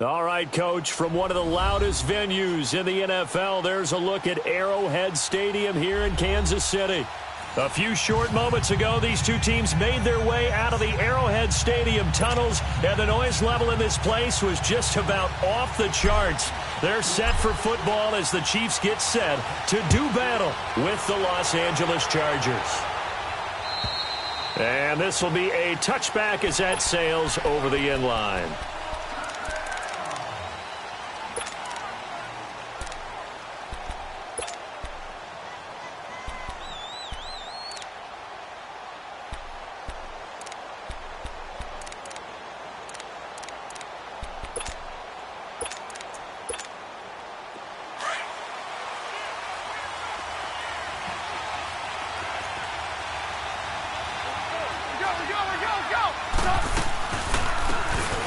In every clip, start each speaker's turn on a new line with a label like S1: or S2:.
S1: All right, Coach, from one of the loudest venues in the NFL, there's a look at Arrowhead Stadium here in Kansas City. A few short moments ago, these two teams made their way out of the Arrowhead Stadium tunnels, and the noise level in this place was just about off the charts. They're set for football as the Chiefs get set to do battle with the Los Angeles Chargers. And this will be a touchback as that sails over the end line.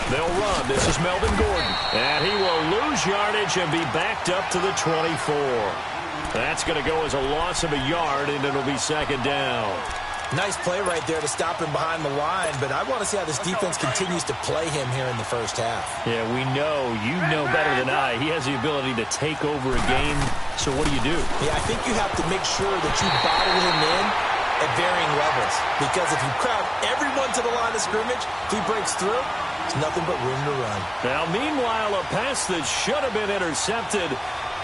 S1: They'll run. This is Melvin Gordon. And he will lose yardage and be backed up to the 24. That's going to go as a loss of a yard, and it'll be second down.
S2: Nice play right there to stop him behind the line, but I want to see how this defense continues to play him here in the first half.
S1: Yeah, we know. You know better than I. He has the ability to take over a game, so what do you do?
S2: Yeah, I think you have to make sure that you bottle him in at varying levels, because if you crowd everyone to the line of scrimmage, if he breaks through, it's nothing but room to run.
S1: Now, meanwhile, a pass that should have been intercepted,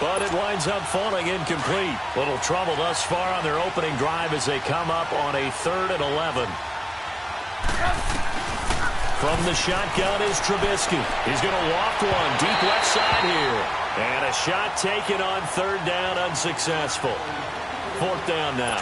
S1: but it winds up falling incomplete. Little trouble thus far on their opening drive as they come up on a 3rd and 11. From the shotgun is Trubisky. He's going to loft one deep left side here. And a shot taken on 3rd down, unsuccessful. 4th down now.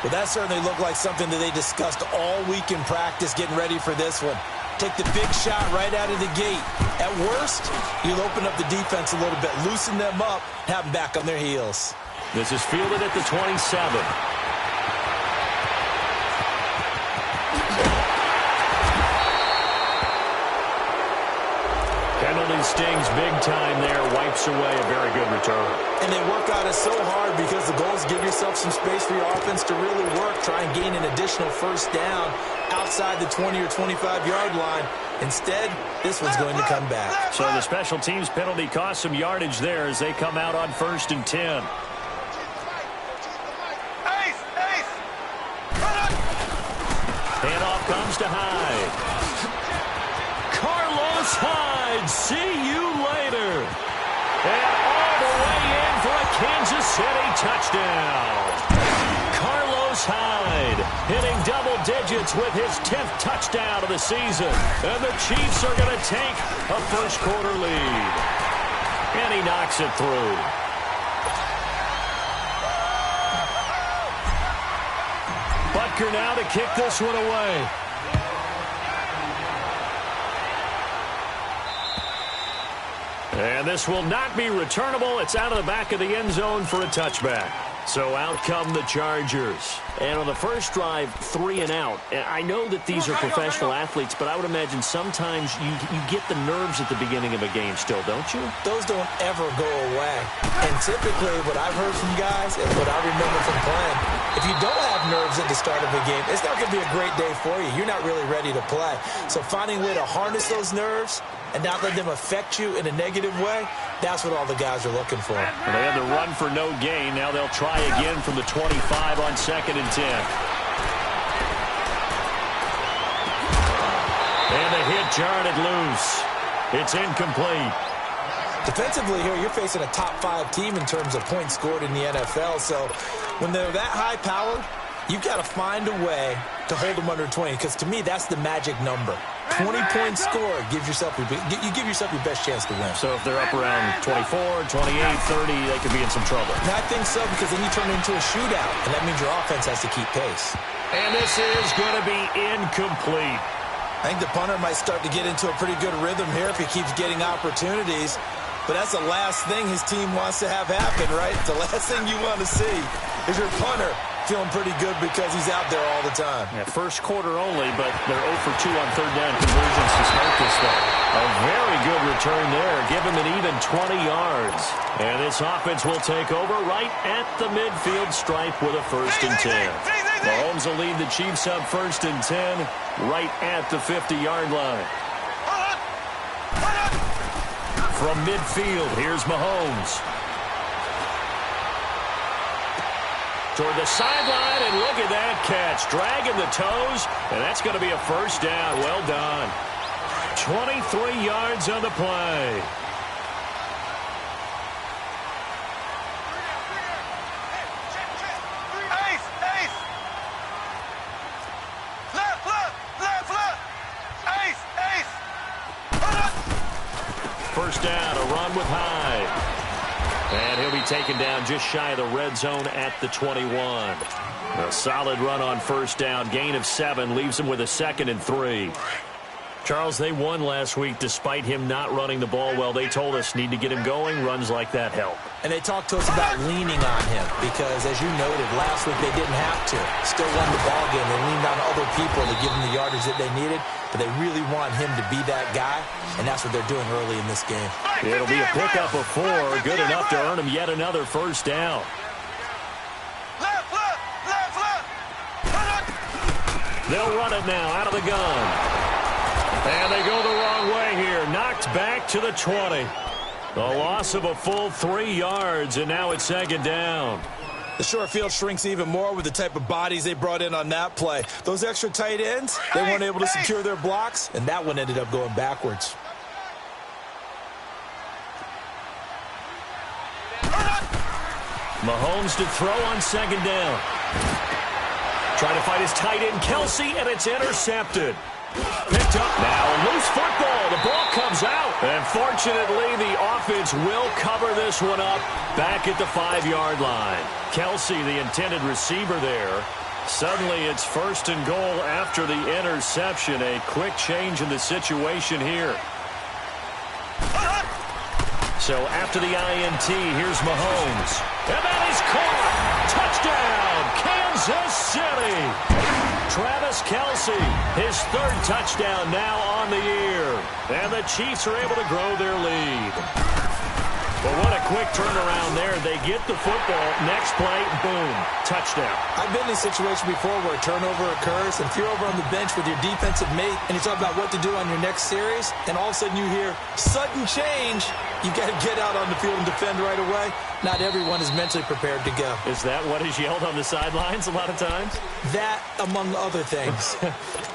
S2: Well, that certainly looked like something that they discussed all week in practice getting ready for this one. Take the big shot right out of the gate. At worst, you'll open up the defense a little bit, loosen them up, have them back on their heels.
S1: This is fielded at the 27. Penalty stings big time there, wipes away a very good return.
S2: And they work on it so hard because the goal is give yourself some space for your offense to really work, try and gain an additional first down outside the 20 or 25-yard line. Instead, this one's going to come back.
S1: So the special teams penalty cost some yardage there as they come out on 1st and 10. Handoff comes to Hyde. Carlos Hyde, see you later. And all the way in for a Kansas City touchdown. Carlos Hyde hitting double digits with his 10th touchdown of the season. And the Chiefs are going to take a first-quarter lead. And he knocks it through. Butker now to kick this one away. And this will not be returnable. It's out of the back of the end zone for a touchback. So out come the Chargers. And on the first drive, 3 and out. I know that these are professional athletes, but I would imagine sometimes you get the nerves at the beginning of a game still, don't you?
S2: Those don't ever go away. And typically what I've heard from guys and what I remember from playing, if you don't have nerves at the start of a game, it's not going to be a great day for you. You're not really ready to play. So finding a way to harness those nerves and not let them affect you in a negative way, that's what all the guys are looking for.
S1: Well, they had to run for no gain. Now they'll try again from the 25 on 2nd and 10. And the hit jarred it loose. It's incomplete.
S2: Defensively here, you're facing a top 5 team in terms of points scored in the NFL. So when they're that high-powered, you've got to find a way to hold them under 20, because to me, that's the magic number. 20 points scored, you give yourself your best chance to win.
S1: So if they're up around 24, 28, 30, they could be in some trouble.
S2: And I think so, because then you turn it into a shootout, and that means your offense has to keep pace.
S1: And this is going to be incomplete.
S2: I think the punter might start to get into a pretty good rhythm here if he keeps getting opportunities. But that's the last thing his team wants to have happen, right? The last thing you want to see is your punter feeling pretty good because he's out there all the time.
S1: Yeah, first quarter only, but they're 0 for 2 on 3rd down conversions to start this thing. A very good return there. Give him an even 20 yards. And this offense will take over right at the midfield stripe with a 1st and 10. Mahomes will lead the Chiefs up 1st and 10 right at the 50-yard line. From midfield, here's Mahomes. Toward the sideline, and look at that catch. Dragging the toes, and that's going to be a first down. Well done. 23 yards on the play. First down, a run with Hyde. And he'll be taken down just shy of the red zone at the 21. A solid run on first down. Gain of 7 leaves him with a 2nd and 3. Charles, they won last week despite him not running the ball well. They told us need to get him going. Runs like that help.
S2: And they talked to us about leaning on him because, as you noted, last week they didn't have to. Still won the ball game. They leaned on other people to give them the yardage that they needed, but they really want him to be that guy, and that's what they're doing early in this game.
S1: It'll be a pickup of 4, good enough to earn him yet another first down. They'll run it now out of the gun. And they go the wrong way here. Knocked back to the 20. A loss of a full 3 yards, and now it's 2nd down.
S2: The short field shrinks even more with the type of bodies they brought in on that play. Those extra tight ends, they weren't able to secure their blocks, and that one ended up going backwards.
S1: Mahomes to throw on 2nd down. Trying to fight his tight end, Kelsey, and it's intercepted. Picked up now, loose football. The ball comes out. And fortunately, the offense will cover this one up back at the 5-yard line. Kelsey, the intended receiver there. Suddenly, it's 1st and goal after the interception. A quick change in the situation here. So after the INT, here's Mahomes. And that is caught. Touchdown, Kansas City. Travis Kelsey, his 3rd touchdown now on the year. And the Chiefs are able to grow their lead. But what a quick turnaround there. They get the football. Next play, boom, touchdown.
S2: I've been in a situation before where a turnover occurs, and if you're over on the bench with your defensive mate, and you talk about what to do on your next series, and all of a sudden you hear sudden change, you've got to get out on the field and defend right away. Not everyone is mentally prepared to go.
S1: Is that what is yelled on the sidelines a lot of times?
S2: That, among other things.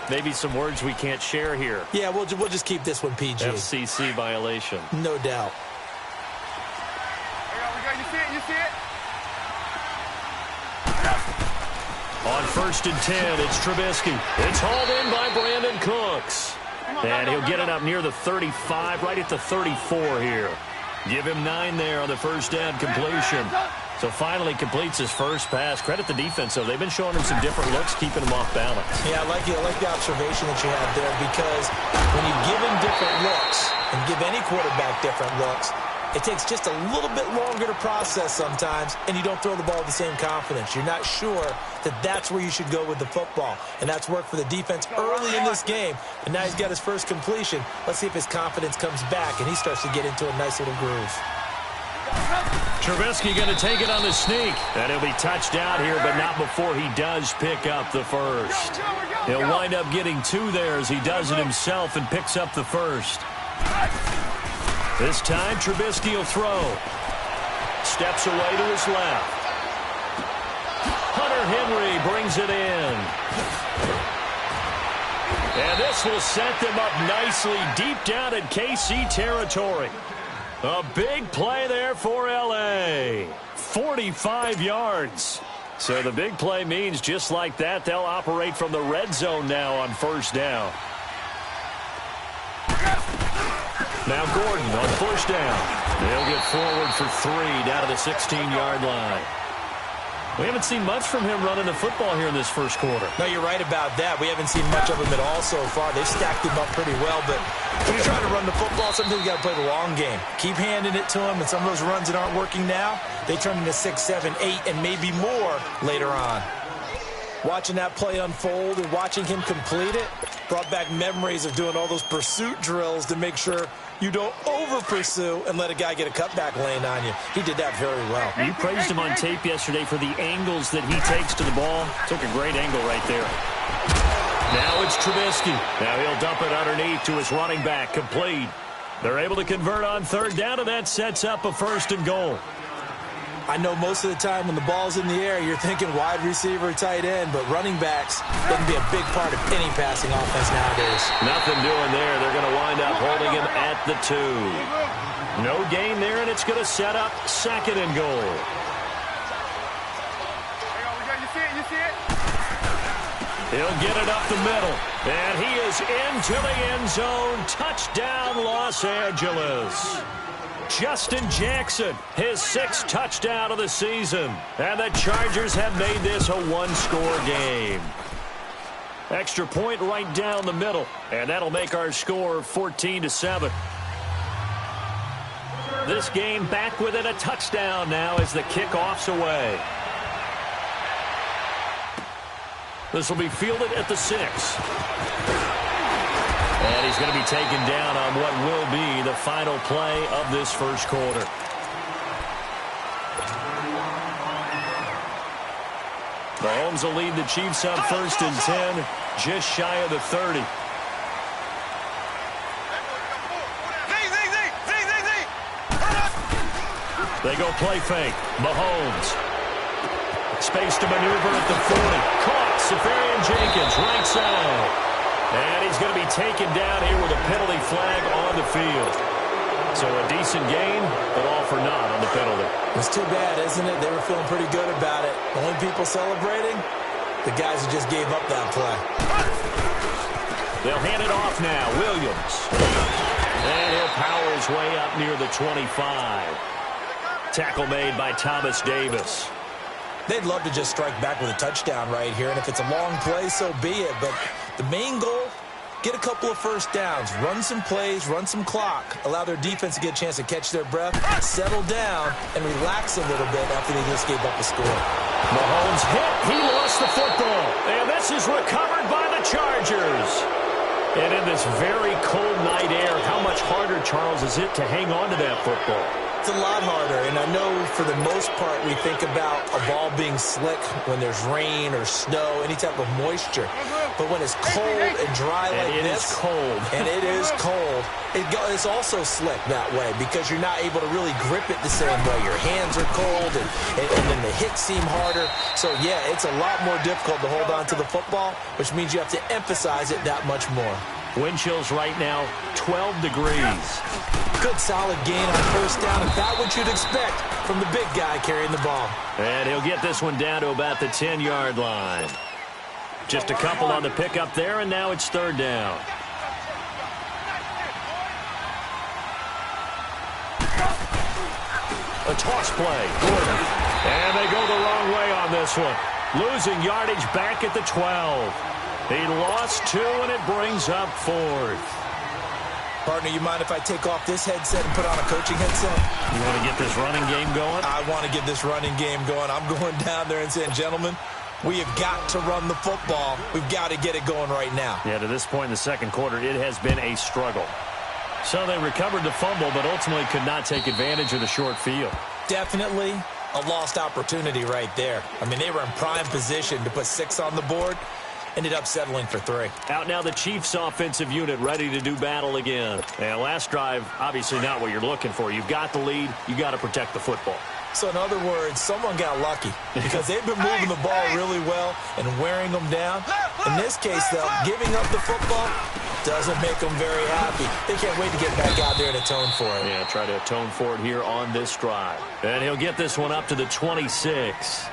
S1: Maybe some words we can't share here.
S2: Yeah, we'll just keep this one PG.
S1: FCC violation.
S2: No doubt.
S3: You see it?
S1: On 1st and 10, it's Trubisky. It's hauled in by Brandon Cooks. And he'll get it up near the 35, right at the 34 here. Give him 9 there on the first down completion. So finally completes his first pass. Credit the defense, though. They've been showing him some different looks, keeping him off balance.
S2: Yeah, I like the observation that you have there, because when you give him different looks and give any quarterback different looks, it takes just a little bit longer to process sometimes, and you don't throw the ball with the same confidence. You're not sure that that's where you should go with the football, and that's worked for the defense early in this game. And now he's got his first completion. Let's see if his confidence comes back, and he starts to get into a nice little groove.
S1: Trubisky going to take it on the sneak, and he'll be touched out here, but not before he does pick up the first. He'll wind up getting 2 there as he does it himself and picks up the first. This time, Trubisky will throw. Steps away to his left. Hunter Henry brings it in. And this will set them up nicely deep down in KC territory. A big play there for L.A. 45 yards. So the big play means just like that, they'll operate from the red zone now on first down. Now Gordon on first down. They'll get forward for 3 down to the 16-yard line. We haven't seen much from him running the football here in this first quarter.
S2: No, you're right about that. We haven't seen much of him at all so far. They've stacked him up pretty well, but when you're trying to run the football, sometimes you got to play the long game. Keep handing it to him, and some of those runs that aren't working now, they turn into 6, 7, 8, and maybe more later on. Watching that play unfold and watching him complete it brought back memories of doing all those pursuit drills to make sure you don't over-pursue and let a guy get a cutback lane on you. He did that very well.
S1: You praised him on tape yesterday for the angles that he takes to the ball. Took a great angle right there. Now it's Trubisky. Now he'll dump it underneath to his running back. Complete. They're able to convert on third down, and that sets up a 1st and goal.
S2: I know most of the time when the ball's in the air, you're thinking wide receiver, tight end, but running backs can be a big part of any passing offense nowadays.
S1: Nothing doing there. They're going to wind up holding him at the 2. No gain there, and it's going to set up 2nd and goal.
S3: You see it?
S1: He'll get it up the middle, and he is into the end zone. Touchdown, Los Angeles. Justin Jackson, his 6th touchdown of the season. And the Chargers have made this a 1-score game. Extra point right down the middle, and that'll make our score 14-7. This game back within a touchdown now as the kickoff's away. This will be fielded at the 6. And he's going to be taken down on what will be the final play of this first quarter. Mahomes will lead the Chiefs on 1st and 10, just shy of the 30. They go play fake. Mahomes. Space to maneuver at the 40. Caught. Safarian Jenkins, right side. And he's going to be taken down here with a penalty flag on the field. So a decent game, but all for naught on the penalty.
S2: It's too bad, isn't it? They were feeling pretty good about it. The only people celebrating, the guys who just gave up that play.
S1: They'll hand it off now. Williams. And he'll power his way up near the 25. Tackle made by Thomas Davis.
S2: They'd love to just strike back with a touchdown right here, and if it's a long play, so be it. But the main goal, get a couple of first downs, run some plays, run some clock, allow their defense to get a chance to catch their breath, settle down, and relax a little bit after they just gave up a score.
S1: Mahomes hit. He lost the football. And this is recovered by the Chargers. And in this very cold night air, how much harder, Charles, is it to hang on to that football?
S2: It's a lot harder, and I know for the most part we think about a ball being slick when there's rain or snow, any type of moisture. But when it's cold and dry like this,
S1: it is cold.
S2: And it is cold, it's also slick that way because you're not able to really grip it the same way. Your hands are cold, and then the hits seem harder. So, yeah, it's a lot more difficult to hold on to the football, which means you have to emphasize it that much more.
S1: Wind chills right now, 12 degrees.
S2: Good solid gain on first down. About what you'd expect from the big guy carrying the ball.
S1: And he'll get this one down to about the 10-yard line. Just a couple on the pickup there, and now it's 3rd down. A toss play. Gordon. And they go the wrong way on this one. Losing yardage back at the 12. He lost 2, and it brings up 4th.
S2: Partner, you mind if I take off this headset and put on a coaching headset?
S1: You want to get this running game going?
S2: I want to get this running game going. I'm going down there and saying, gentlemen, we have got to run the football. We've got to get it going right now.
S1: Yeah, to this point in the second quarter, it has been a struggle. So they recovered the fumble, but ultimately could not take advantage of the short field.
S2: Definitely a lost opportunity right there. I mean, they were in prime position to put 6 on the board. Ended up settling for 3.
S1: Out now the Chiefs offensive unit ready to do battle again. And last drive, obviously not what you're looking for. You've got the lead. You got to protect the football.
S2: So in other words, someone got lucky because they've been moving the ball really well and wearing them down. In this case, though, giving up the football doesn't make them very happy. They can't wait to get back out there and atone for it.
S1: Yeah, try to atone for it here on this drive. And he'll get this one up to the 26.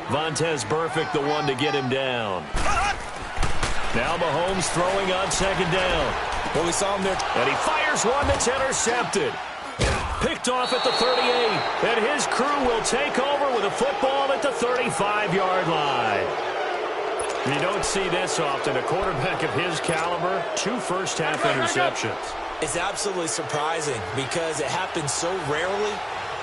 S1: Vontez Burfict, the one to get him down. Now Mahomes throwing on 2nd down.
S2: Well, we saw him there.
S1: And he fires one that's intercepted. Picked off at the 38. And his crew will take over with a football at the 35-yard line. You don't see this often. A quarterback of his caliber, 2 first-half interceptions.
S2: It's absolutely surprising because it happens so rarely.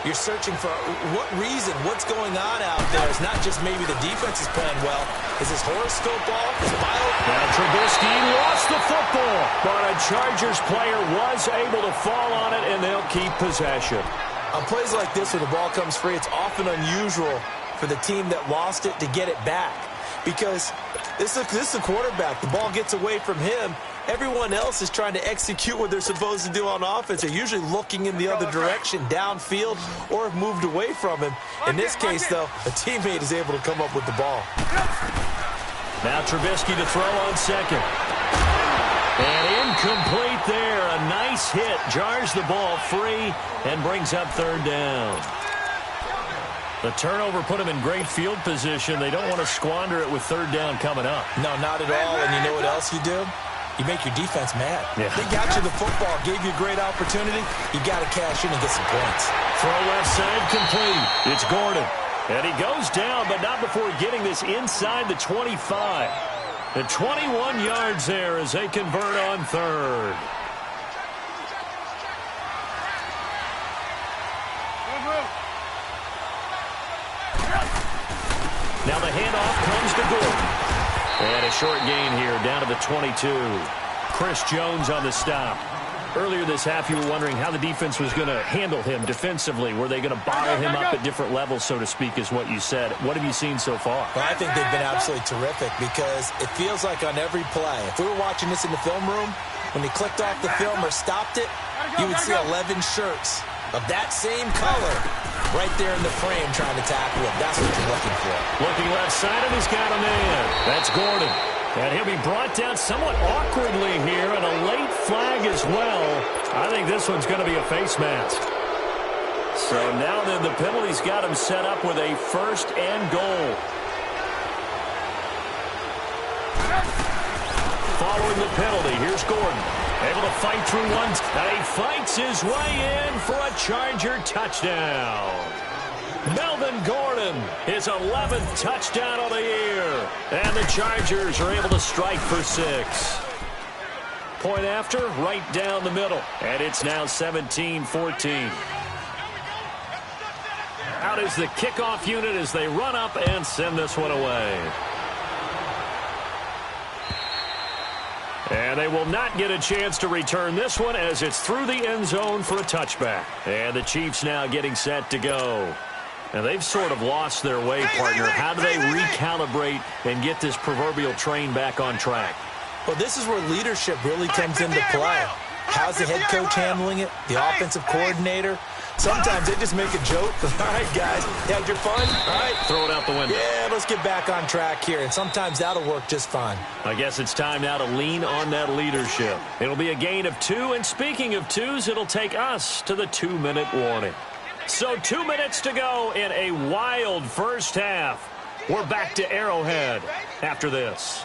S2: You're searching for what reason, what's going on out there. It's not just maybe the defense is playing well. Is his horoscope off? Is bio?
S1: Now Trubisky lost the football, but a Chargers player was able to fall on it, and they'll keep possession.
S2: On plays like this where the ball comes free, it's often unusual for the team that lost it to get it back because this is a quarterback. The ball gets away from him, everyone else is trying to execute what they're supposed to do on offense. They're usually looking in the other direction, downfield, or have moved away from him. In this case, though, a teammate is able to come up with the ball.
S1: Now Trubisky to throw on second. And incomplete there. A nice hit. Jars the ball free and brings up third down. The turnover put them in great field position. They don't want to squander it with third down coming up.
S2: No, not at all. And you know what else you do? You make your defense mad.
S1: Yeah.
S2: They got you the football, gave you a great opportunity. You got to cash in and get some points.
S1: Throw left side complete. It's Gordon. And he goes down, but not before getting this inside the 25. The 21 yards there as they convert on third. Now the handoff comes to Gordon. And a short gain here down to the 22. Chris Jones on the stop. Earlier this half, you were wondering how the defense was going to handle him defensively. Were they going to bottle him up at different levels, so to speak, is what you said. What have you seen so far?
S2: Well, I think they've been absolutely terrific because it feels like on every play, if we were watching this in the film room, when he clicked off the film or stopped it, you would see 11 shirts of that same color right there in the frame trying to tackle him. That's what you're looking for.
S1: Looking left side, and he's got a man. That's Gordon. And he'll be brought down somewhat awkwardly here, and a late flag as well. I think this one's going to be a face mask. So now then the penalty's got him set up with a first and goal. Following the penalty, here's Gordon. Able to fight through one. And he fights his way in for a Charger touchdown. Melvin Gordon, his 11th touchdown of the year. And the Chargers are able to strike for 6. Point after, right down the middle. And it's now 17-14. Out is the kickoff unit as they run up and send this one away. And they will not get a chance to return this one as it's through the end zone for a touchback. And the Chiefs now getting set to go. And they've sort of lost their way, partner. How do they recalibrate and get this proverbial train back on track?
S2: Well, this is where leadership really comes into play. How's the head coach handling it? The offensive coordinator? Sometimes they just make a joke. All right, guys, you had your fun? All right.
S1: Throw it out the window.
S2: Yeah, let's get back on track here. And sometimes that'll work just fine.
S1: I guess it's time now to lean on that leadership. It'll be a gain of 2. And speaking of 2s, it'll take us to the 2-minute warning. So 2 minutes to go in a wild first half. We're back to Arrowhead after this.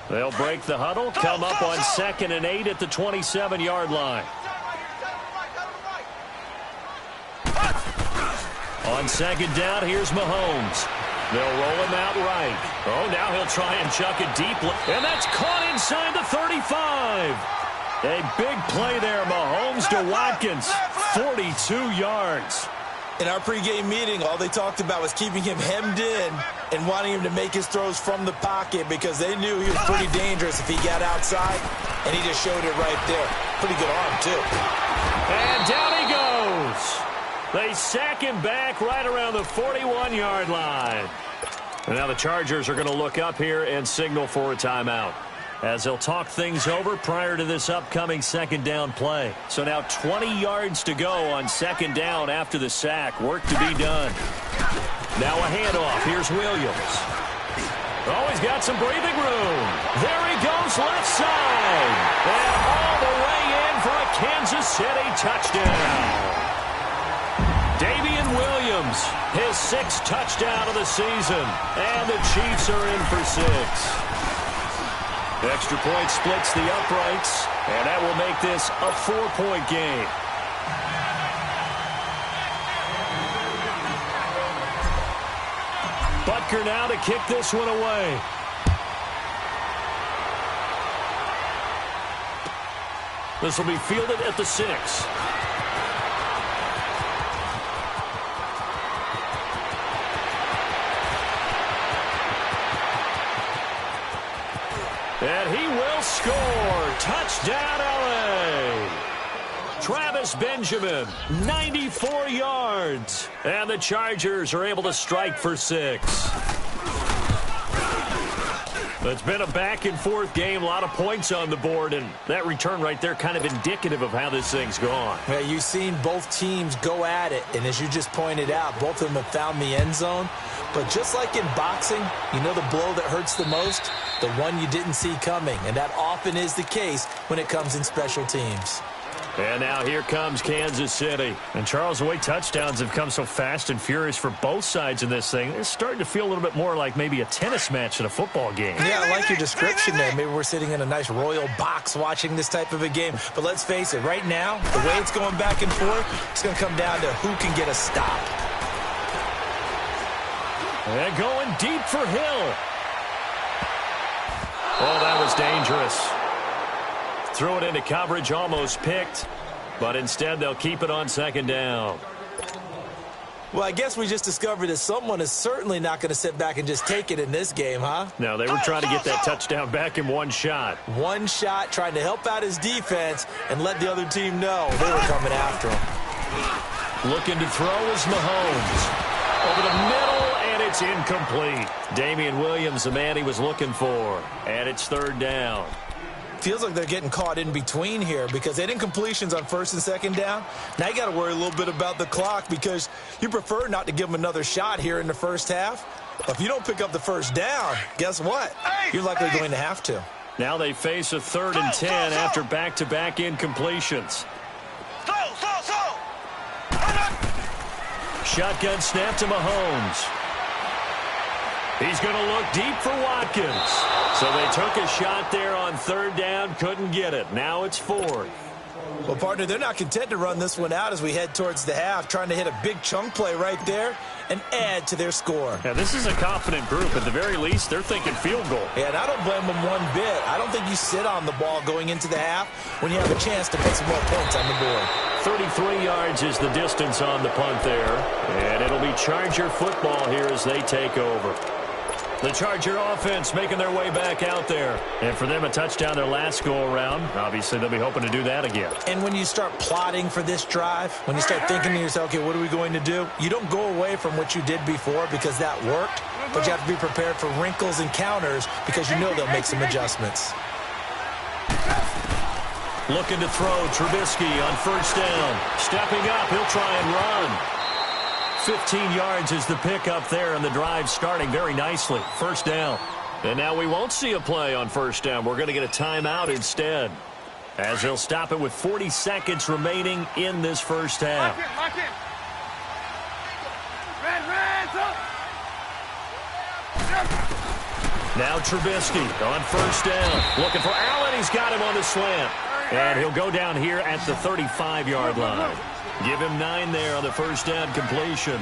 S1: They'll break the huddle, come up on 2nd and 8 at the 27-yard line. On 2nd down, here's Mahomes. They'll roll him out right. Oh, now he'll try and chuck it deeply. And that's caught inside the 35. A big play there, Mahomes to Watkins. 42 yards.
S2: In our pregame meeting, all they talked about was keeping him hemmed in and wanting him to make his throws from the pocket because they knew he was pretty dangerous if he got outside, and he just showed it right there. Pretty good arm, too.
S1: And down he goes. They sack him back right around the 41-yard line. And now the Chargers are going to look up here and signal for a timeout, as they'll talk things over prior to this upcoming 2nd down play. So now 20 yards to go on 2nd down after the sack. Work to be done. Now a handoff. Here's Williams. Oh, he's got some breathing room. There he goes left side. And all the way in for a Kansas City touchdown. Damian Williams, his 6th touchdown of the season. And the Chiefs are in for 6. Extra point splits the uprights, and that will make this a 4-point game. Butker now to kick this one away. This will be fielded at the 6. And he will score. Touchdown, LA. Travis Benjamin, 94 yards. And the Chargers are able to strike for 6. It's been a back-and-forth game, a lot of points on the board, and that return right there kind of indicative of how this thing's gone.
S2: Yeah, you've seen both teams go at it, and as you just pointed out, both of them have found the end zone. But just like in boxing, you know the blow that hurts the most? The one you didn't see coming, and that often is the case when it comes in special teams.
S1: And now here comes Kansas City. And Charles, the way touchdowns have come so fast and furious for both sides in this thing, it's starting to feel a little bit more like maybe a tennis match in a football game.
S2: Yeah, I like your description there. Maybe we're sitting in a nice royal box watching this type of a game. But let's face it, right now, the way it's going back and forth, it's going to come down to who can get a stop.
S1: And going deep for Hill. Oh, that was dangerous. Threw it into coverage, almost picked, but instead they'll keep it on second down.
S2: Well, I guess we just discovered that someone is certainly not going to sit back and just take it in this game, huh?
S1: No, they were trying to get that touchdown back in one shot.
S2: One shot, trying to help out his defense and let the other team know they were coming after him.
S1: Looking to throw is Mahomes. Over the middle, and it's incomplete. Damian Williams, the man he was looking for, and it's third down.
S2: Feels like they're getting caught in between here because they didn't incompletions on first and second down. Now you got to worry a little bit about the clock because you prefer not to give them another shot here in the first half. But if you don't pick up the first down, guess what? You're likely going to have to.
S1: Now they face a third and 10 after back-to-back incompletions. Shotgun snap to Mahomes. He's going to look deep for Watkins. So they took a shot there on third down, couldn't get it. Now it's fourth.
S2: Well, partner, they're not content to run this one out as we head towards the half, trying to hit a big chunk play right there and add to their score.
S1: Yeah, this is a confident group. At the very least, they're thinking field goal.
S2: Yeah, and I don't blame them one bit. I don't think you sit on the ball going into the half when you have a chance to put some more points on the board.
S1: 33 yards is the distance on the punt there. And it'll be Charger football here as they take over. The Charger offense making their way back out there. And for them, a touchdown their last go-around. Obviously, they'll be hoping to do that again.
S2: And when you start plotting for this drive, when you start thinking to yourself, okay, what are we going to do? You don't go away from what you did before because that worked, but you have to be prepared for wrinkles and counters because you know they'll make some adjustments.
S1: Looking to throw, Trubisky on first down. Stepping up, he'll try and run. 15 yards is the pickup there, and the drive starting very nicely. First down. And now we won't see a play on first down. We're going to get a timeout instead, as they'll stop it with 40 seconds remaining in this first half.
S3: Lock in.
S1: Now Trubisky on first down. Looking for Allen. He's got him on the slant. And he'll go down here at the 35-yard line. Give him 9 there on the first down completion.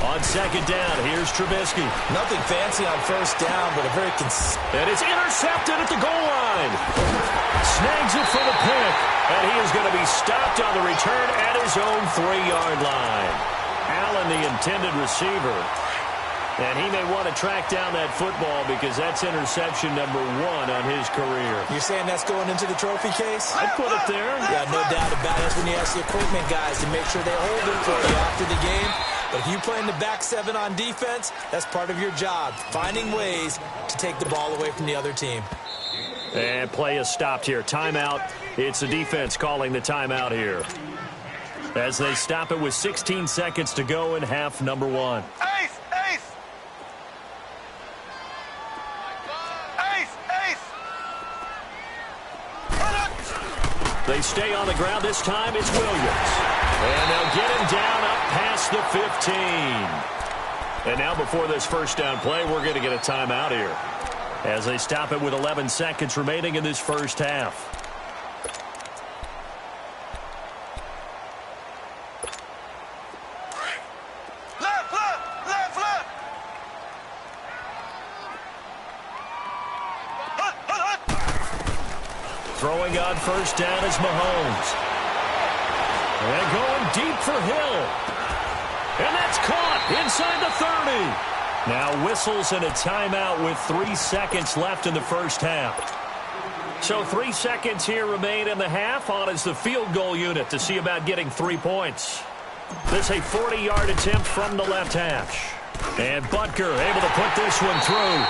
S1: On second down, here's Trubisky.
S2: Nothing fancy on first down, but a very
S1: and it's intercepted at the goal line. Snags it for the pick. And he is going to be stopped on the return at his own 3-yard line. Allen, the intended receiver. And he may want to track down that football because that's interception number 1 on his career.
S2: You're saying that's going into the trophy case?
S1: I'd put it there.
S2: Yeah, no doubt about it. That's when you ask the equipment guys to make sure they hold it for you after the game. But if you play in the back 7 on defense, that's part of your job, finding ways to take the ball away from the other team.
S1: And play is stopped here. Timeout. It's the defense calling the timeout here, as they stop it with 16 seconds to go in half number 1. They stay on the ground. This time it's Williams. And they'll get him down up past the 15. And now before this first down play, we're going to get a timeout here, as they stop it with 11 seconds remaining in this first half. Throwing on first down is Mahomes. And going deep for Hill. And that's caught inside the 30. Now whistles and a timeout with 3 seconds left in the first half. So 3 seconds here remain in the half. On is the field goal unit to see about getting 3 points. This a 40-yard attempt from the left hash. And Butker able to put this one through.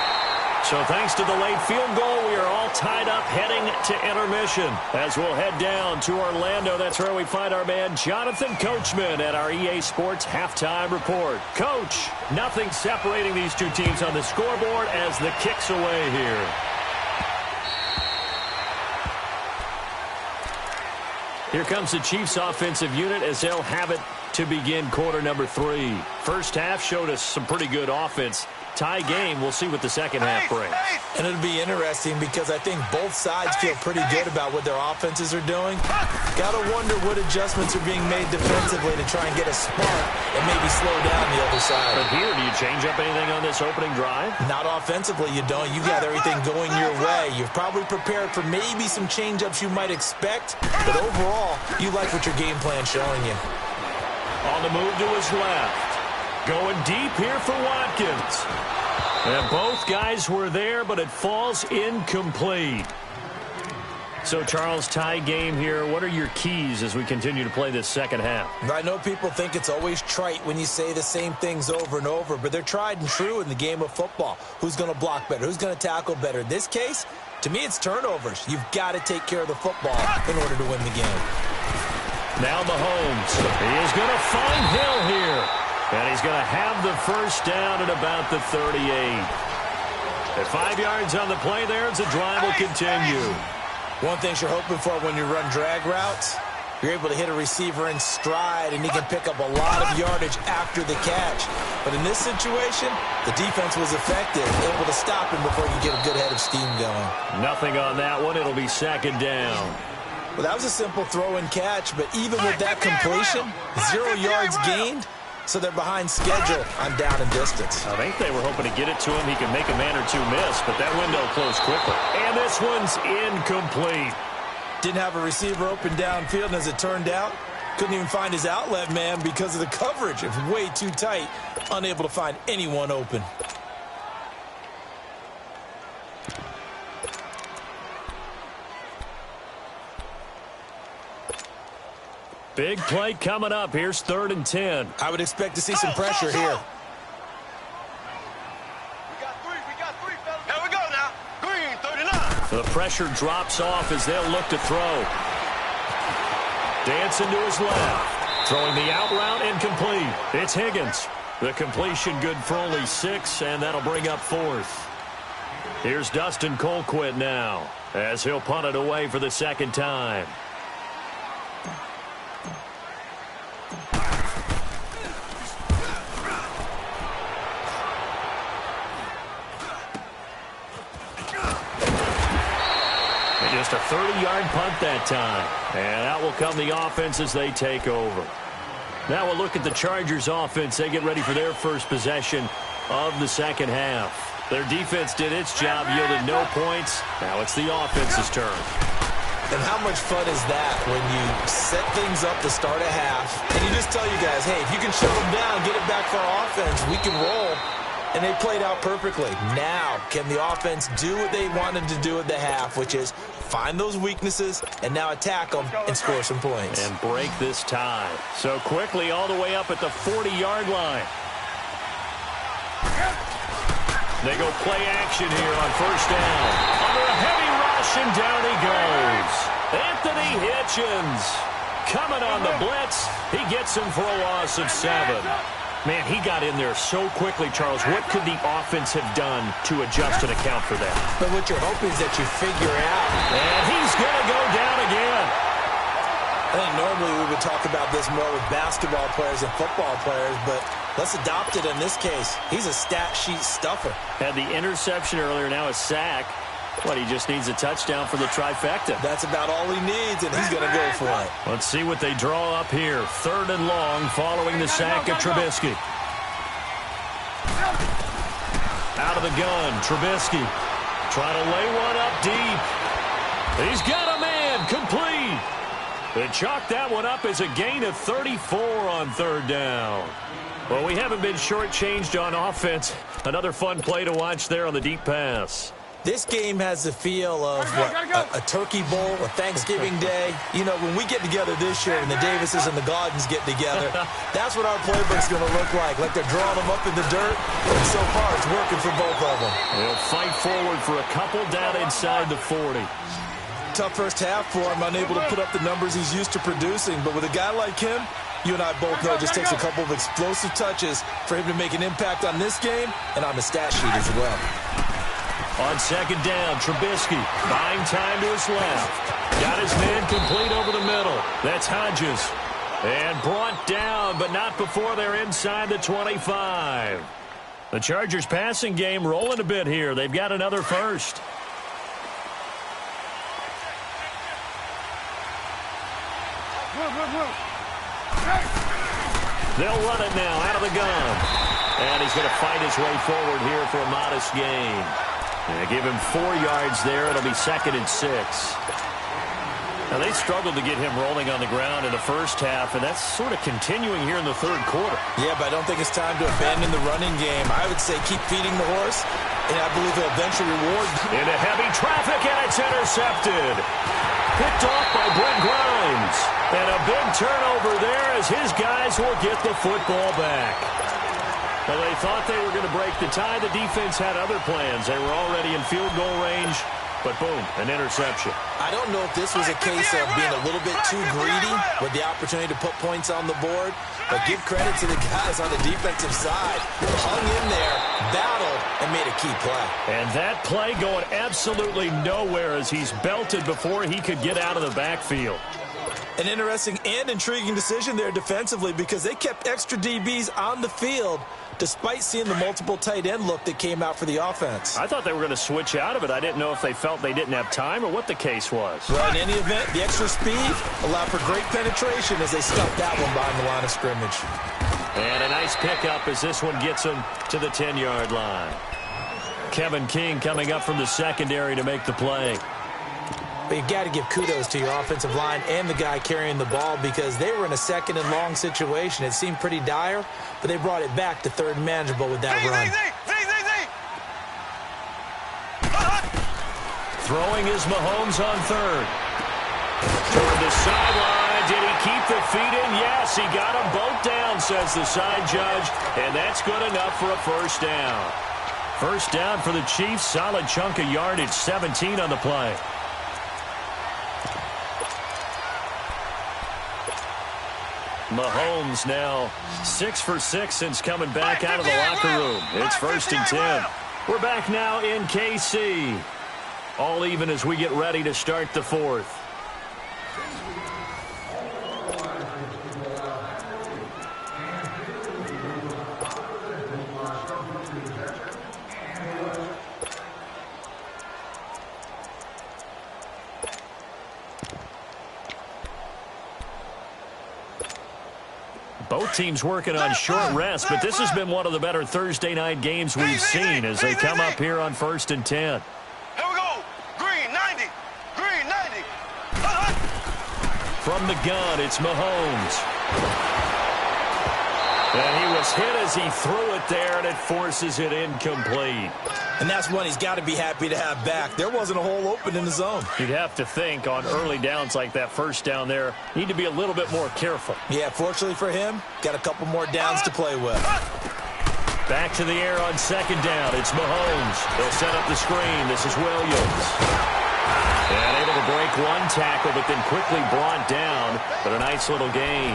S1: So thanks to the late field goal, we are all tied up heading to intermission. As we'll head down to Orlando, that's where we find our man Jonathan Coachman at our EA Sports Halftime Report. Coach, nothing separating these two teams on the scoreboard as the kick's away here. Here comes the Chiefs offensive unit as they'll have it to begin quarter number 3. First half showed us some pretty good offense. Tie game. We'll see what the second half brings.
S2: And it'll be interesting because I think both sides feel pretty good about what their offenses are doing. Got to wonder what adjustments are being made defensively to try and get a spark and maybe slow down the other side.
S1: But here, do you change up anything on this opening drive?
S2: Not offensively, you don't. You got everything going your way. You've probably prepared for maybe some change-ups you might expect, but overall, you like what your game plan's showing you.
S1: On the move to his left. Going deep here for Watkins. And both guys were there, but it falls incomplete. So, Charles, tie game here. What are your keys as we continue to play this second half?
S2: I know people think it's always trite when you say the same things over and over, but they're tried and true in the game of football. Who's going to block better? Who's going to tackle better? In this case, to me, it's turnovers. You've got to take care of the football in order to win the game.
S1: Now Mahomes. He is going to find Hill here. And he's going to have the first down at about the 38. At 5 yards on the play there, the drive will continue.
S2: One thing you're hoping for when you run drag routes, you're able to hit a receiver in stride, and he can pick up a lot of yardage after the catch. But in this situation, the defense was effective, able to stop him before you get a good head of steam going.
S1: Nothing on that one. It'll be second down.
S2: Well, that was a simple throw and catch, but even with that completion, 0 yards gained. So they're behind schedule on down and distance.
S1: I think they were hoping to get it to him. He could make a man or two miss, but that window closed quickly. And this one's incomplete.
S2: Didn't have a receiver open downfield, and as it turned out, couldn't even find his outlet man because of the coverage. It was way too tight, unable to find anyone open.
S1: Big play coming up. Here's 3rd and 10.
S2: I would expect to see some pressure here.
S3: We got three, fellas. Here we go now. Green, 39.
S1: The pressure drops off as they'll look to throw. Dancing to his left. Throwing the out route incomplete. It's Higgins. The completion good for only 6, and that'll bring up 4th. Here's Dustin Colquitt now as he'll punt it away for the second time. Just a 30-yard punt that time. And out will come the offense as they take over. Now we'll look at the Chargers offense. They get ready for their first possession of the second half. Their defense did its job, yielded no points. Now it's the offense's turn.
S2: And how much fun is that when you set things up to start a half, and you just tell you guys, hey, if you can shut them down, get it back for our offense, we can roll. And they played out perfectly. Now, can the offense do what they wanted to do at the half, which is find those weaknesses and now attack them and score some points.
S1: And break this tie. So quickly all the way up at the 40-yard line. They go play action here on first down. Under a heavy rush, and down he goes. Anthony Hitchens coming on the blitz. He gets him for a loss of 7. Man, he got in there so quickly, Charles. What could the offense have done to adjust and account for that?
S2: But what you're hoping is that you figure out.
S1: And he's going to go down again.
S2: I think normally we would talk about this more with basketball players and football players, but let's adopt it in this case. He's a stat sheet stuffer.
S1: Had the interception earlier, now a sack. What, he just needs a touchdown for the trifecta.
S2: That's about all he needs, and he's going to go for it.
S1: Let's see what they draw up here. 3rd and long following the sack of Trubisky. Out of the gun, Trubisky trying to lay one up deep. He's got a man, complete. They chalk that one up as a gain of 34 on 3rd down. Well, we haven't been shortchanged on offense. Another fun play to watch there on the deep pass.
S2: This game has the feel of a turkey bowl, a Thanksgiving day. You know, when we get together this year and the Davises and the Gaudens get together, that's what our playbook's going to look like they're drawing them up in the dirt. And so far, it's working for both of them.
S1: They'll fight forward for a couple down inside the 40.
S2: Tough first half for him, unable to put up the numbers he's used to producing. But with a guy like him, you and I both know it just takes a couple of explosive touches for him to make an impact on this game and on the stat sheet as well.
S1: On second down, Trubisky buying time to his left. Got his man complete over the middle. That's Hodges. And brought down, but not before they're inside the 25. The Chargers passing game rolling a bit here. They've got another first. They'll run it now out of the gun. And he's going to fight his way forward here for a modest gain. And give him 4 yards there. It'll be 2nd and 6. Now, they struggled to get him rolling on the ground in the first half, and that's sort of continuing here in the third quarter.
S2: Yeah, but I don't think it's time to abandon the running game. I would say keep feeding the horse, and I believe he'll eventually reward.
S1: Into heavy traffic, and it's intercepted. Picked off by Brent Grimes. And a big turnover there as his guys will get the football back. Well, they thought they were going to break the tie. The defense had other plans. They were already in field goal range, but boom, an interception.
S2: I don't know if this was a case of being a little bit too greedy with the opportunity to put points on the board, but give credit to the guys on the defensive side who hung in there, battled, and made a key play. And
S1: that play going absolutely nowhere as he's belted before he could get out of the backfield.
S2: An interesting and intriguing decision there defensively because they kept extra DBs on the field despite seeing the multiple tight end look that came out for the offense.
S1: I thought they were going to switch out of it. I didn't know if they felt they didn't have time or what the case was.
S2: Well, in any event, the extra speed allowed for great penetration as they stuffed that one behind the line of scrimmage.
S1: And a nice pickup as this one gets them to the 10-yard line. Kevin King coming up from the secondary to make the play.
S2: But you've got to give kudos to your offensive line and the guy carrying the ball because they were in a 2nd and long situation. It seemed pretty dire, but they brought it back to 3rd and manageable with that run.
S1: Throwing is Mahomes on 3rd. Toward the sideline. Did he keep the feet in? Yes, he got them both down, says the side judge, and that's good enough for a first down. First down for the Chiefs. Solid chunk of yardage, 17 on the play. Mahomes now 6 for 6 since coming back out of the locker room. It's 1st and 10. We're back now in KC. All even as we get ready to start the 4th. Both teams working on short rest, but this has been one of the better Thursday night games we've seen as they come up here on 1st and 10.
S3: Here we go. Green 90. Green 90.
S1: From the gun, it's Mahomes. And he was hit as he threw it there, and it forces it incomplete.
S2: And that's one he's got to be happy to have back. There wasn't a hole open in the zone.
S1: You'd have to think on early downs like that first down there, need to be a little bit more careful.
S2: Yeah, fortunately for him, got a couple more downs to play with.
S1: Back to the air on 2nd down. It's Mahomes. They'll set up the screen. This is Williams. And able to break one tackle, but then quickly brought down. But a nice little gain.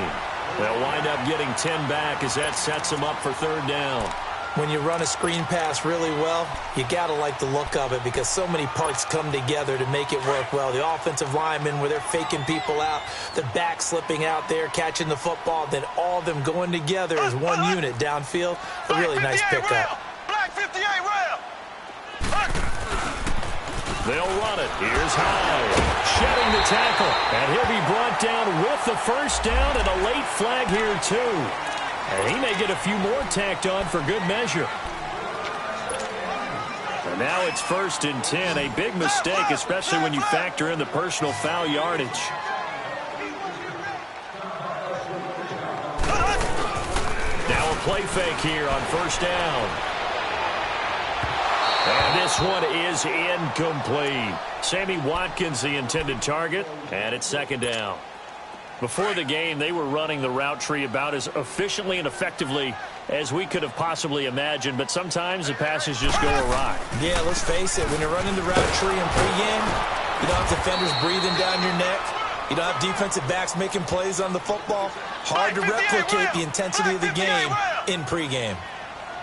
S1: They'll wind up getting 10 back as that sets them up for 3rd down.
S2: When you run a screen pass really well, you got to like the look of it because so many parts come together to make it work well. The offensive linemen, where they're faking people out, the back slipping out there, catching the football, then all of them going together as one unit downfield. A really nice pickup.
S3: Black 58 rail.
S1: They'll run it. Here's Hyde. Shedding the tackle. And he'll be brought down with the first down and a late flag here, too. And he may get a few more tacked on for good measure. And now it's 1st and 10. A big mistake, especially when you factor in the personal foul yardage. Now a play fake here on 1st down. And this one is incomplete. Sammy Watkins, the intended target, and it's second down. Before the game, they were running the route tree about as efficiently and effectively as we could have possibly imagined, but sometimes the passes just go awry.
S2: Yeah, let's face it. When you're running the route tree in pregame, you don't have defenders breathing down your neck. You don't have defensive backs making plays on the football. Hard to replicate the intensity of the game in pregame.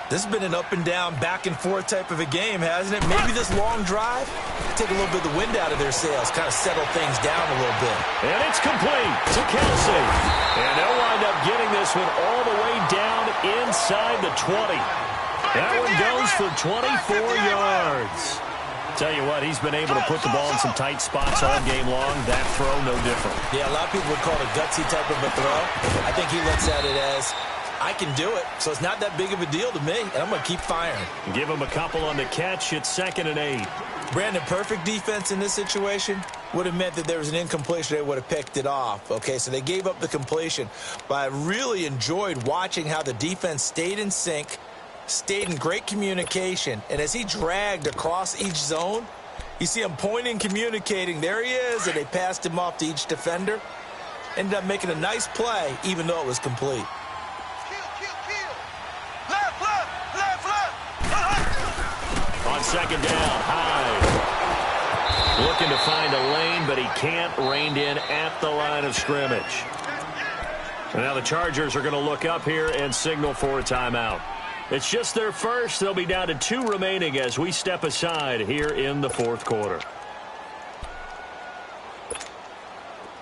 S2: This has been an up and down, back and forth type of a game, hasn't it? Maybe this long drive take a little bit of the wind out of their sails, kind of settle things down a little bit.
S1: And it's complete to Kelsey. And they'll wind up getting this one all the way down inside the 20. That one goes for 24 yards. Tell you what, he's been able to put the ball in some tight spots all game long. That throw, no different.
S2: Yeah, a lot of people would call it a gutsy type of a throw. I think he looks at it as, I can do it, so it's not that big of a deal to me, and I'm going to keep firing.
S1: Give him a couple on the catch. It's 2nd and 8.
S2: Brandon, perfect defense in this situation would have meant that there was an incompletion. They would have picked it off. Okay, so they gave up the completion. But I really enjoyed watching how the defense stayed in sync, stayed in great communication, and as he dragged across each zone, you see him pointing, communicating. There he is, and they passed him off to each defender. Ended up making a nice play, even though it was complete.
S1: On second down, Hyde looking to find a lane, but he can't. Reined in at the line of scrimmage. And now the Chargers are going to look up here and signal for a timeout. It's just their first. They'll be down to 2 remaining as we step aside here in the 4th quarter.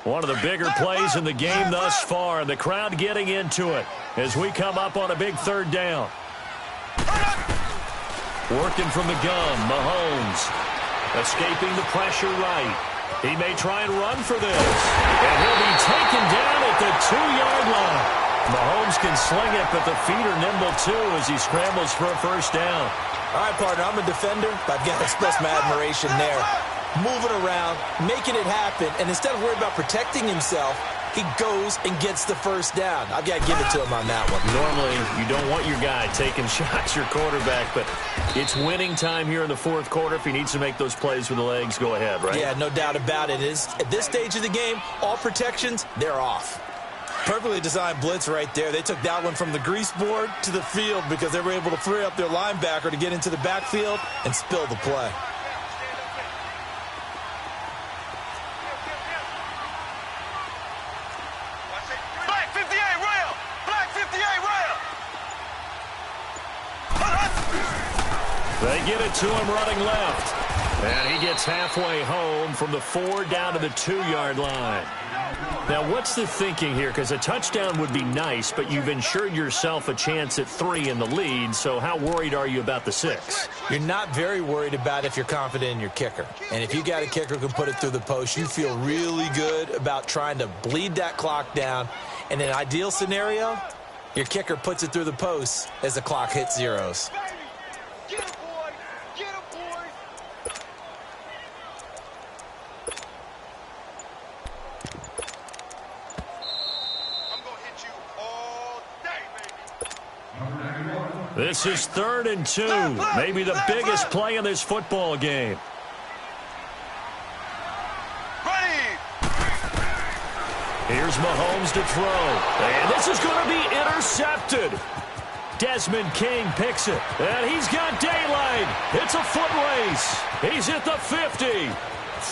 S1: One of the bigger plays in the game thus far, and the crowd getting into it as we come up on a big 3rd down. Working from the gun, Mahomes escaping the pressure right. He may try and run for this, and he'll be taken down at the 2-yard line. Mahomes can sling it, but the feet are nimble too as he scrambles for a first down.
S2: All right, partner, I'm a defender, but I've got to express my admiration there. Moving around, making it happen, and instead of worrying about protecting himself, he goes and gets the first down. I've got to give it to him on that one.
S1: Normally, you don't want your guy taking shots, your quarterback, but it's winning time here in the 4th quarter. If he needs to make those plays with the legs, go ahead, right?
S2: Yeah, no doubt about it. At this stage of the game, all protections, they're off. Perfectly designed blitz right there. They took that one from the grease board to the field because they were able to free up their linebacker to get into the backfield and spill the play.
S1: They get it to him running left. And he gets halfway home from the 4 down to the 2-yard line. Now, what's the thinking here? Because a touchdown would be nice, but you've ensured yourself a chance at 3 in the lead, so how worried are you about the 6?
S2: You're not very worried about if you're confident in your kicker. And if you got a kicker who can put it through the post, you feel really good about trying to bleed that clock down. In an ideal scenario, your kicker puts it through the post as the clock hits zeros.
S3: Get him, boy! Get him, boy! I'm going to hit you all day, baby.
S1: This is 3rd and 2. Maybe the biggest play in this football game. Here's Mahomes to throw. And this is going to be intercepted. Desmond King picks it. And he's got daylight. It's a foot race. He's at the 50,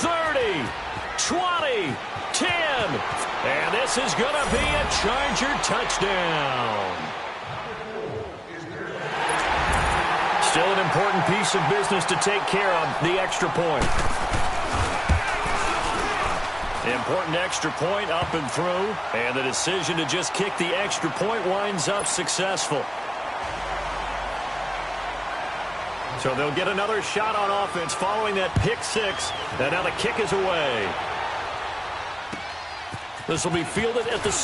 S1: 30, 20, 10. And this is going to be a Charger touchdown. Still an important piece of business to take care of, the extra point. Important extra point up and through, and the decision to just kick the extra point winds up successful. So they'll get another shot on offense following that pick 6, and now the kick is away. This will be fielded at the 6.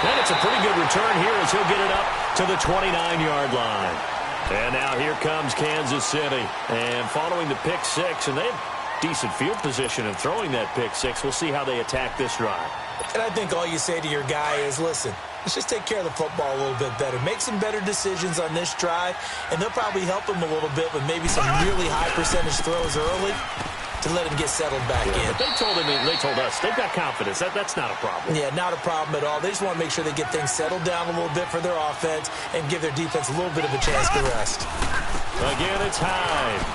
S1: And it's a pretty good return here as he'll get it up to the 29-yard line. And now here comes Kansas City. And following the pick 6, and they have decent field position and throwing that pick 6. We'll see how they attack this drive.
S2: And I think all you say to your guy is, listen, let's just take care of the football a little bit better. Make some better decisions on this drive, and they'll probably help him a little bit with maybe some really high percentage throws early to let him get settled back in.
S1: But they told us they've got confidence. That's not a problem.
S2: Yeah, not a problem at all. They just want to make sure they get things settled down a little bit for their offense and give their defense a little bit of a chance to rest.
S1: Again, it's Hyde.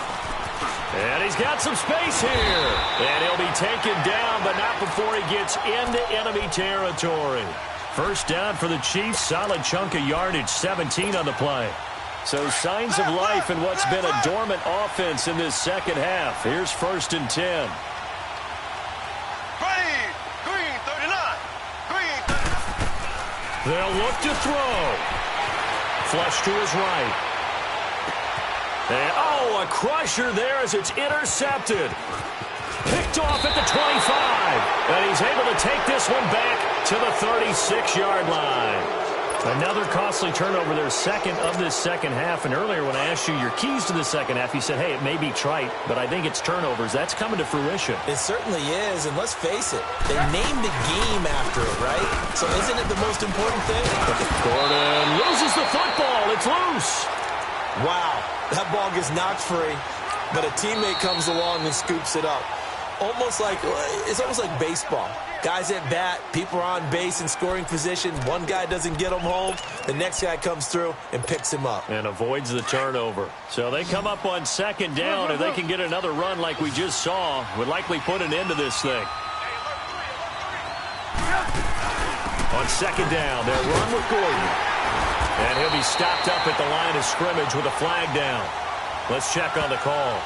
S1: And he's got some space here. And he'll be taken down, but not before he gets into enemy territory. First down for the Chiefs. Solid chunk of yardage, 17 on the play. So signs of life in what's been a dormant offense in this second half. Here's 1st and 10.
S3: Green 39. Green 39.
S1: They'll look to throw. Flush to his right. And, a crusher there as it's intercepted. Picked off at the 25. And he's able to take this one back to the 36-yard line. Another costly turnover, their second of this second half. And earlier when I asked you your keys to the second half, you said, hey, it may be trite, but I think it's turnovers. That's coming to fruition.
S2: It certainly is, and let's face it, they named the game after it, right? So isn't it the most important thing?
S1: Gordon loses the football. It's loose.
S2: Wow, that ball gets knocked free, but a teammate comes along and scoops it up. It's almost like baseball. Guys at bat, people are on base in scoring position. One guy doesn't get him home. The next guy comes through and picks him up.
S1: And avoids the turnover. So they come up on second down. If they can get another run like we just saw, would likely put an end to this thing. On second down, they'll run with Gordon. And he'll be stopped up at the line of scrimmage with a flag down. Let's check on the call.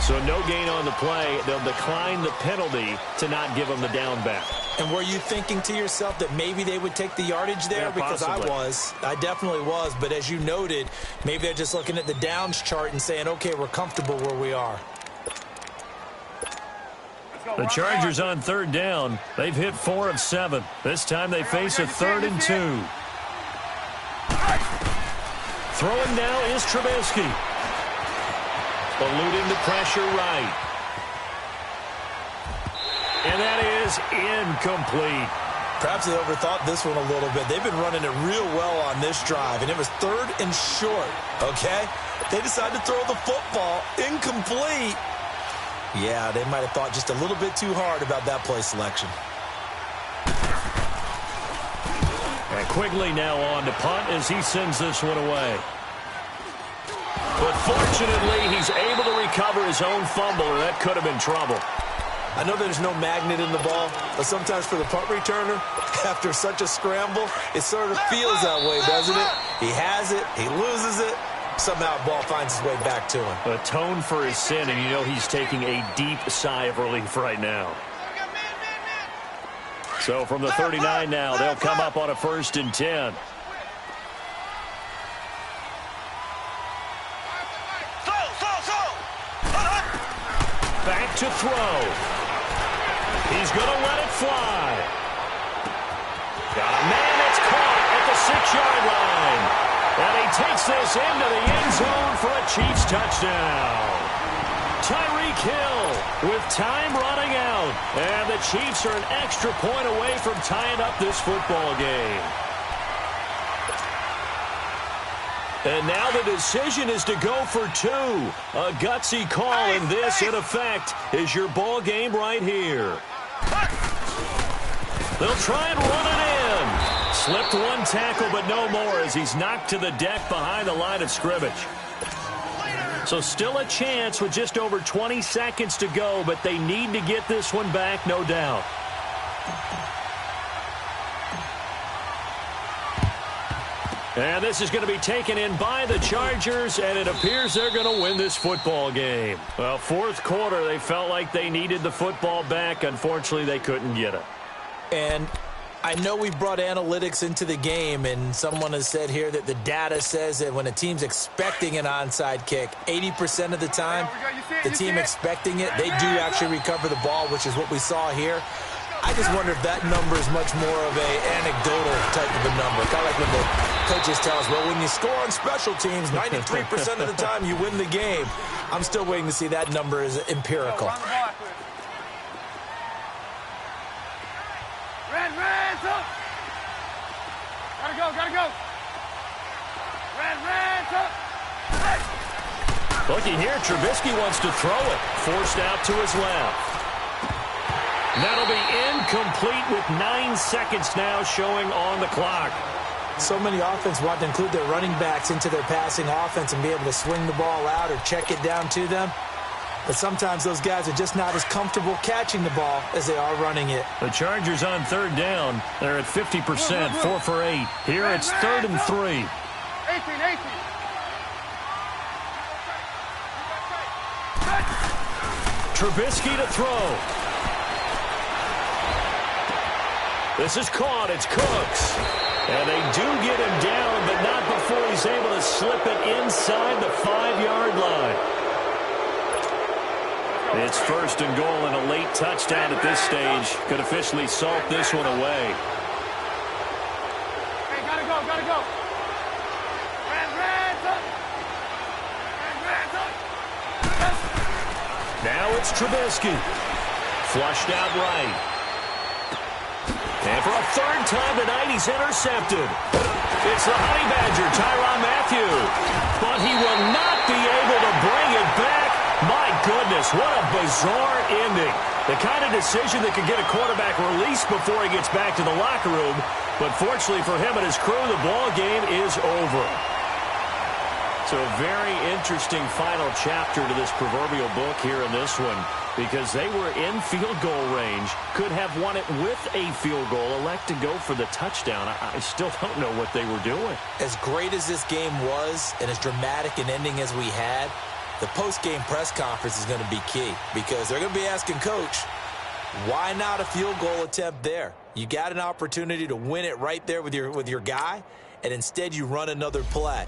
S1: So no gain on the play. They'll decline the penalty to not give them the down back.
S2: And were you thinking to yourself that maybe they would take the yardage there?
S1: Yeah,
S2: because
S1: possibly.
S2: I definitely was. But as you noted, maybe they're just looking at the downs chart and saying, okay, we're comfortable where we are.
S1: The Chargers on third down. They've hit 4 of 7. This time they face a 3rd and 2. Throwing now is Trubisky. Eluding the pressure right. And that is incomplete.
S2: Perhaps they overthought this one a little bit. They've been running it real well on this drive, and it was 3rd and short, okay? They decided to throw the football incomplete. Yeah, they might have thought just a little bit too hard about that play selection.
S1: And Quigley now on to punt as he sends this one away. But fortunately, he's able to recover his own fumble, or that could have been trouble.
S2: I know there's no magnet in the ball, but sometimes for the punt returner, after such a scramble, it sort of feels that way, doesn't it? He has it, he loses it, somehow the ball finds its way back to him.
S1: Atone for his sin, and you know he's taking a deep sigh of relief right now. So from the 39 now, they'll come up on a 1st and 10. Back to throw. He's going to let it fly. Got a man that's caught at the 6-yard line. And he takes this into the end zone for a Chiefs touchdown. Tyreek Hill with time running out. And the Chiefs are an extra point away from tying up this football game. And now the decision is to go for 2. A gutsy call, and this, in effect, is your ball game right here. They'll try and run it in. Slipped one tackle, but no more as he's knocked to the deck behind the line of scrimmage. So still a chance with just over 20 seconds to go, but they need to get this one back, no doubt. And this is going to be taken in by the Chargers, and it appears they're going to win this football game. Well, 4th quarter, they felt like they needed the football back. Unfortunately, they couldn't get it.
S2: And I know we brought analytics into the game, and someone has said here that the data says that when a team's expecting an onside kick, 80% of the time, the team expecting it, they do actually recover the ball, which is what we saw here. I just wonder if that number is much more of an anecdotal type of a number. Kind of like when the coaches tell us, well, when you score on special teams, 93% of the time you win the game. I'm still waiting to see that number is empirical.
S3: go. Red, up.
S1: Looking here, Trubisky wants to throw it. Forced out to his left. That'll be incomplete with 9 seconds now showing on the clock.
S2: So many offense want to include their running backs into their passing offense and be able to swing the ball out or check it down to them. But sometimes those guys are just not as comfortable catching the ball as they are running it.
S1: The Chargers on 3rd down. They're at 50%, 4 for 8. Here it's 3rd and 3.
S3: 18.
S1: Trubisky to throw. This is caught. It's Cooks. And they do get him down, but not before he's able to slip it inside the 5-yard line. It's 1st and goal and a late touchdown at this stage. Could officially salt this one away.
S3: Hey, gotta go. Red, up.
S1: Now it's Trubisky. Flushed out right. And for a 3rd time tonight, he's intercepted. It's the Honey Badger, Tyrann Mathieu. But he will not be able to bring it back. My goodness, what a bizarre ending. The kind of decision that could get a quarterback released before he gets back to the locker room. But fortunately for him and his crew, the ball game is over. So a very interesting final chapter to this proverbial book here in this one, because they were in field goal range, could have won it with a field goal, elect to go for the touchdown. I still don't know what they were doing.
S2: As great as this game was and as dramatic an ending as we had, the post-game press conference is going to be key, because they're going to be asking Coach, why not a field goal attempt there? You got an opportunity to win it right there with your guy, and instead you run another play.